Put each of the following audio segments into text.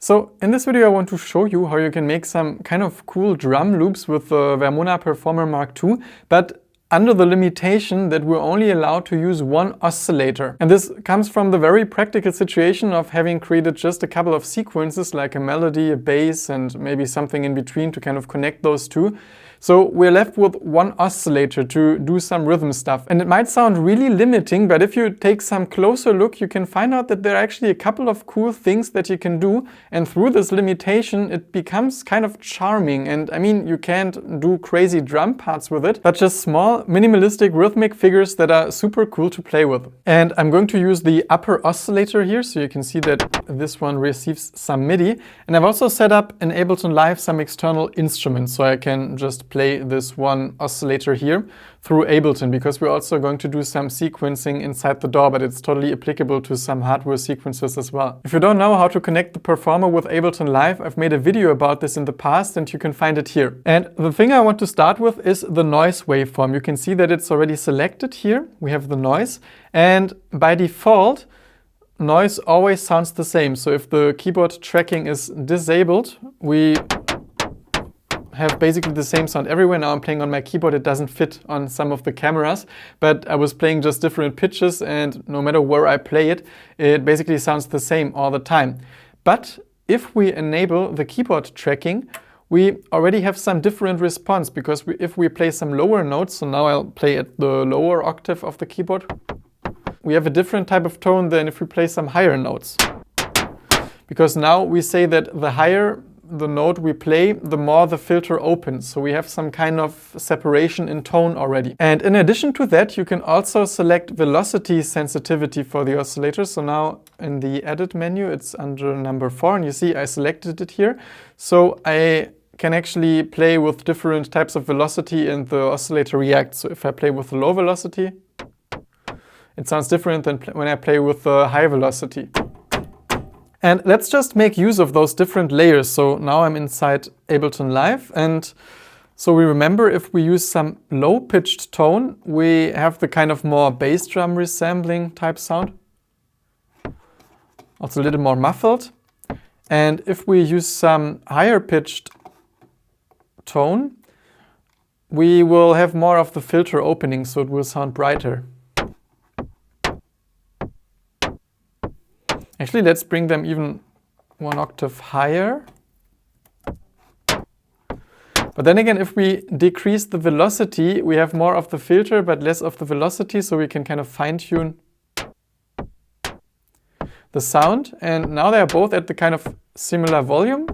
So in this video I want to show you how you can make some kind of cool drum loops with the Vermona Perfourmer Mk2, but under the limitation that we're only allowed to use one oscillator. And this comes from the very practical situation of having created just a couple of sequences like a melody, a bass, and maybe something in between to kind of connect those two. So we're left with one oscillator to do some rhythm stuff. And it might sound really limiting, but if you take some closer look, you can find out that there are actually a couple of cool things that you can do. And through this limitation, it becomes kind of charming. And I mean, you can't do crazy drum parts with it, but just small, minimalistic rhythmic figures that are super cool to play with. And I'm going to use the upper oscillator here, so you can see that this one receives some MIDI. And I've also set up in Ableton Live some external instruments, so I can just play this one oscillator here through Ableton, because we're also going to do some sequencing inside the DAW, but it's totally applicable to some hardware sequences as well. If you don't know how to connect the Performer with Ableton Live, I've made a video about this in the past and you can find it here. And the thing I want to start with is the noise waveform. You can see that it's already selected here. We have the noise, and by default, noise always sounds the same. So if the keyboard tracking is disabled, we have basically the same sound everywhere. Now I'm playing on my keyboard, it doesn't fit on some of the cameras, but I was playing just different pitches, and no matter where I play it, it basically sounds the same all the time. But if we enable the keyboard tracking, we already have some different response, because if we play some lower notes, so now I'll play at the lower octave of the keyboard, we have a different type of tone than if we play some higher notes. Because now we say that the higher the note we play, the more the filter opens. So we have some kind of separation in tone already. And in addition to that, you can also select velocity sensitivity for the oscillator. So now in the edit menu, it's under number 4, and you see I selected it here. So I can actually play with different types of velocity and the oscillator reacts. So if I play with the low velocity, it sounds different than when I play with the high velocity. And let's just make use of those different layers. So now I'm inside Ableton Live, and so we remember if we use some low-pitched tone, we have the kind of more bass drum resembling type sound. Also a little more muffled. And if we use some higher pitched tone, we will have more of the filter opening, so it will sound brighter. Actually, let's bring them even one octave higher. But then again, if we decrease the velocity, we have more of the filter but less of the velocity, so we can kind of fine-tune the sound. And now they're both at the kind of similar volume,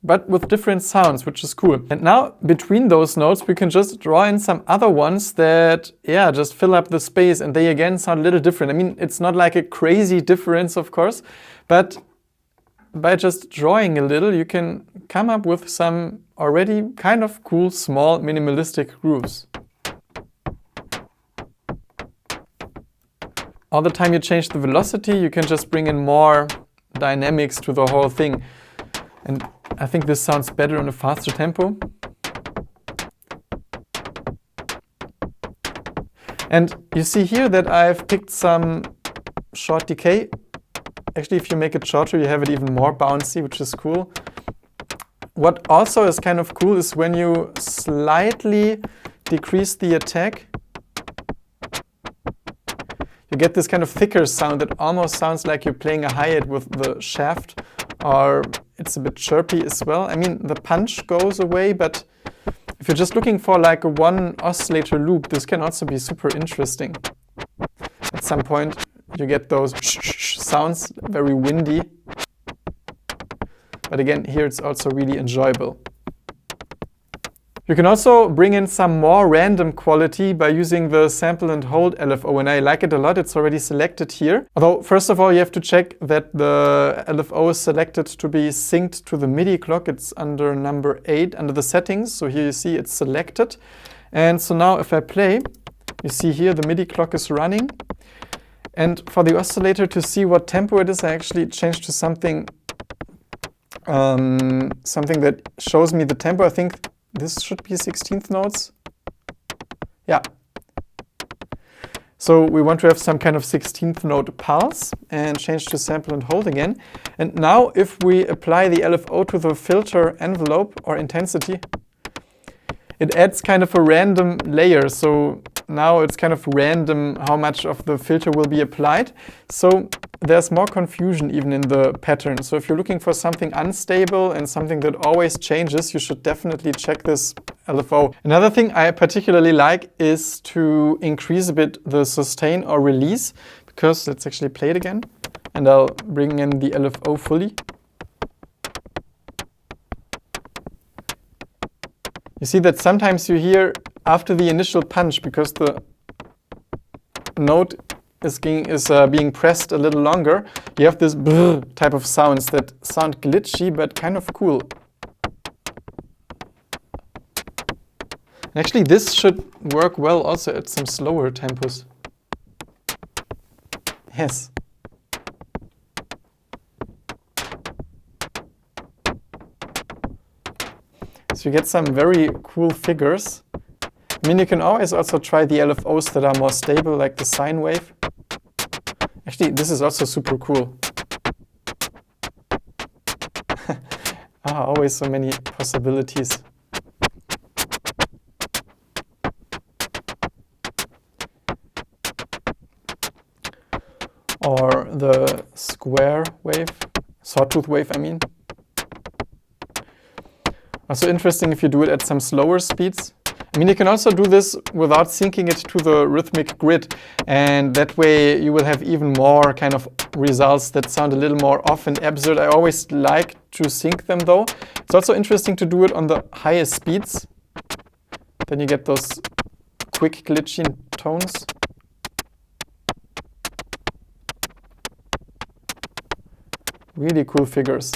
but with different sounds, which is cool. And now between those notes, we can just draw in some other ones that, yeah, just fill up the space, and they again sound a little different. I mean, it's not like a crazy difference, of course, but by just drawing a little, you can come up with some already kind of cool, small, minimalistic grooves. All the time you change the velocity, you can just bring in more dynamics to the whole thing. And I think this sounds better on a faster tempo. And you see here that I've picked some short decay. Actually, if you make it shorter, you have it even more bouncy, which is cool. What also is kind of cool is when you slightly decrease the attack, you get this kind of thicker sound that almost sounds like you're playing a hi-hat with the shaft, or it's a bit chirpy as well. I mean, the punch goes away, but if you're just looking for like a one oscillator loop, this can also be super interesting. At some point, you get those sounds, very windy. But again, here it's also really enjoyable. You can also bring in some more random quality by using the sample and hold LFO, and I like it a lot. It's already selected here. Although, first of all, you have to check that the LFO is selected to be synced to the MIDI clock. It's under number 8 under the settings. So here you see it's selected. And so now if I play, you see here the MIDI clock is running. And for the oscillator to see what tempo it is, I actually changed to something that shows me the tempo. I think this should be 16th notes. Yeah. So we want to have some kind of 16th note pulse and change to sample and hold again. And now if we apply the LFO to the filter envelope or intensity, it adds kind of a random layer. So now it's kind of random how much of the filter will be applied. So there's more confusion even in the pattern. So if you're looking for something unstable and something that always changes, you should definitely check this LFO. Another thing I particularly like is to increase a bit the sustain or release, because let's actually play it again. And I'll bring in the LFO fully. You see that sometimes you hear after the initial punch, because the note is being pressed a little longer, you have this brrr type of sounds that sound glitchy but kind of cool. And actually this should work well also at some slower tempos. Yes. So you get some very cool figures. I mean, you can always also try the LFOs that are more stable, like the sine wave. Actually, this is also super cool. Always so many possibilities. Or the square wave, sawtooth wave, I mean. Also interesting if you do it at some slower speeds. I mean, you can also do this without syncing it to the rhythmic grid, and that way you will have even more kind of results that sound a little more off and absurd. I always like to sync them though. It's also interesting to do it on the highest speeds. Then you get those quick glitchy tones. Really cool figures.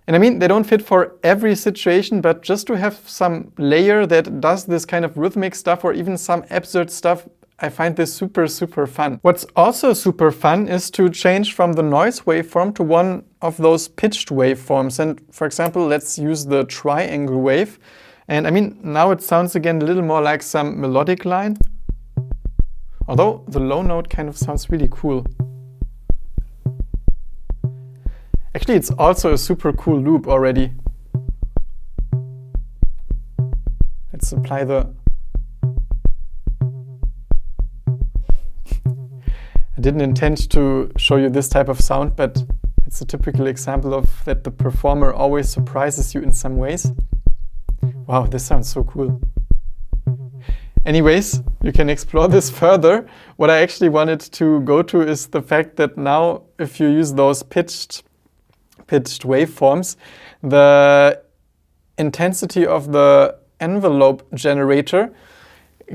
And I mean, they don't fit for every situation, but just to have some layer that does this kind of rhythmic stuff or even some absurd stuff, I find this super, super fun. What's also super fun is to change from the noise waveform to one of those pitched waveforms. And for example, let's use the triangle wave. And I mean, now it sounds again a little more like some melodic line. Although the low note kind of sounds really cool. Actually, it's also a super cool loop already. Let's apply the... I didn't intend to show you this type of sound, but it's a typical example of that the performer always surprises you in some ways. Wow, this sounds so cool. Anyways, you can explore this further. What I actually wanted to go to is the fact that now if you use those pitched waveforms, the intensity of the envelope generator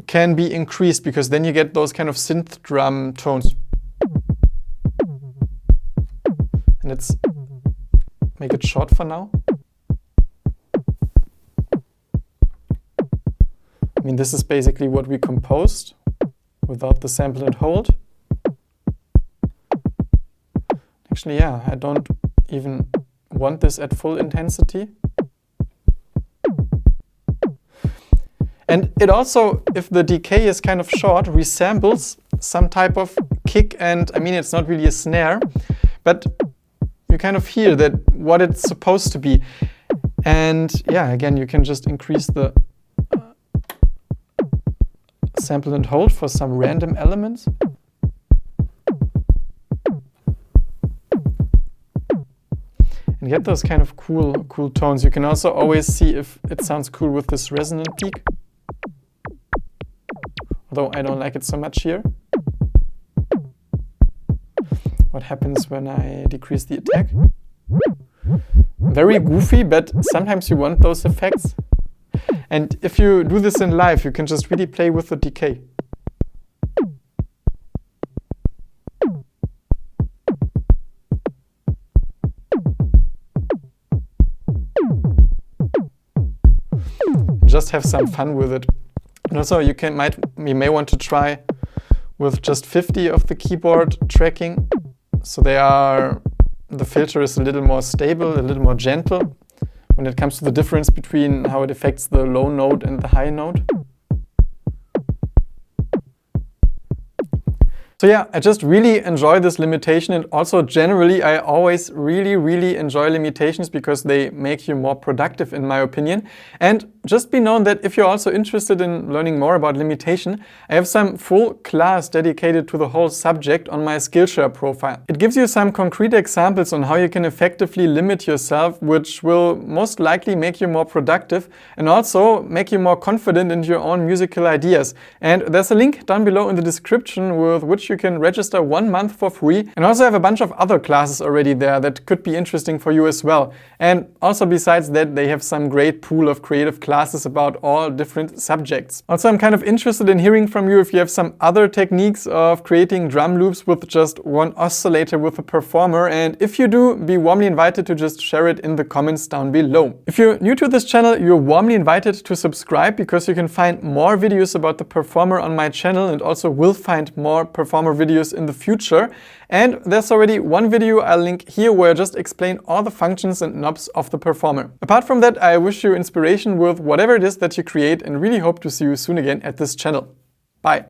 can be increased, because then you get those kind of synth drum tones. And let's make it short for now. I mean, this is basically what we composed without the sample and hold. Actually, yeah, I don't even want this at full intensity. And it also, if the decay is kind of short, resembles some type of kick, and I mean, it's not really a snare, but you kind of hear that what it's supposed to be. And yeah, again, you can just increase the sample and hold for some random elements. And get those kind of cool tones. You can also always see if it sounds cool with this resonant peak. Although I don't like it so much here. What happens when I decrease the attack? Very goofy, but sometimes you want those effects. And if you do this in live, you can just really play with the decay. Just have some fun with it. And also you may want to try with just 50 of the keyboard tracking. So the filter is a little more stable, a little more gentle when it comes to the difference between how it affects the low note and the high note. So yeah, I just really enjoy this limitation, and also generally I always really enjoy limitations because they make you more productive in my opinion. And just be known that if you're also interested in learning more about limitation, I have some full class dedicated to the whole subject on my Skillshare profile. It gives you some concrete examples on how you can effectively limit yourself, which will most likely make you more productive and also make you more confident in your own musical ideas. And there's a link down below in the description with which you can register 1 month for free, and also have a bunch of other classes already there that could be interesting for you as well. And also besides that, they have some great pool of creative classes about all different subjects. Also, I'm kind of interested in hearing from you if you have some other techniques of creating drum loops with just one oscillator with a performer, and if you do, be warmly invited to just share it in the comments down below. If you're new to this channel, you're warmly invited to subscribe because you can find more videos about the performer on my channel, and also will find more performer videos in the future. And there's already one video I'll link here where I just explain all the functions and knobs of the performer. Apart from that, I wish you inspiration with whatever it is that you create, and really hope to see you soon again at this channel. Bye!